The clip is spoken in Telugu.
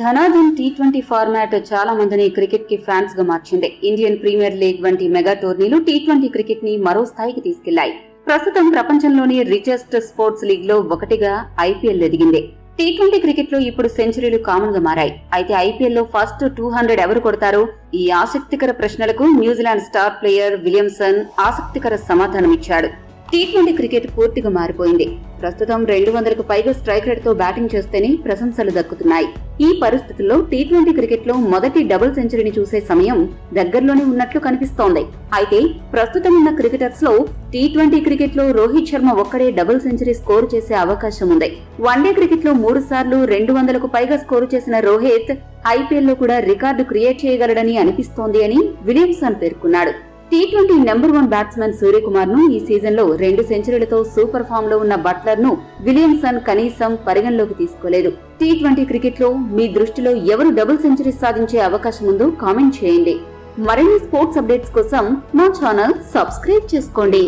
ధనాధన్ టీ20 ఫార్మాట్ చాలా మందిని క్రికెట్ కి ఫ్యాన్స్ గా మార్చింది. ఇండియన్ ప్రీమియర్ లీగ్ వంటి మెగా టోర్నీలు టీ20 క్రికెట్ ని మరో స్థాయికి తీసుకెళ్లాయి. ప్రస్తుతం ప్రపంచంలోని రిచెస్ట్ స్పోర్ట్స్ లీగ్ లో ఒకటిగా ఐపీఎల్ ఎదిగింది. టీ20 క్రికెట్ లో ఇప్పుడు సెంచరీలు కామన్ గా మారాయి. అయితే ఐపీఎల్ లో ఫస్ట్ 200 ఎవరు కొడతారు? ఈ ఆసక్తికర ప్రశ్నలకు న్యూజిలాండ్ స్టార్ ప్లేయర్ విలియమ్సన్ ఆసక్తికర సమాధానమిచ్చాడు. టీ20 క్రికెట్ పూర్తిగా మారిపోయింది. ప్రస్తుతం 200కు పైగా స్ట్రైక్ రేట్ తో బ్యాటింగ్ చేస్తేనే ప్రశంసలు దక్కుతున్నాయి. ఈ పరిస్థితుల్లో టీ20 క్రికెట్ లో మొదటి డబుల్ సెంచరీని చూసే సమయం దగ్గరలోనే ఉన్నట్లు కనిపిస్తోంది. అయితే ప్రస్తుతం ఉన్న క్రికెటర్స్ లో టీ20 క్రికెట్ లో రోహిత్ శర్మ ఒక్కడే డబుల్ సెంచరీ స్కోరు చేసే అవకాశం ఉంది. వన్డే క్రికెట్ లో 3 సార్లు 200కు పైగా స్కోరు చేసిన రోహిత్ ఐపీఎల్ లో కూడా రికార్డు క్రియేట్ చేయగలడని అనిపిస్తోంది అని విలియమ్సన్ పేర్కొన్నాడు. టీ20 నెంబర్ 1 బ్యాట్స్మెన్ సూర్యకుమార్ ను ఈ సీజన్ లో 2 సెంచరీలతో సూపర్ ఫామ్ లో ఉన్న బట్లర్ ను విలియమ్సన్ కనీసం పరిగణలోకి తీసుకోలేదు. టీ20 క్రికెట్ లో మీ దృష్టిలో ఎవరు డబుల్ సెంచరీ సాధించే అవకాశం ఉందో కామెంట్ చేయండి. మరిన్ని స్పోర్ట్స్ అప్డేట్స్ కోసం మా ఛానల్ సబ్స్క్రైబ్ చేసుకోండి.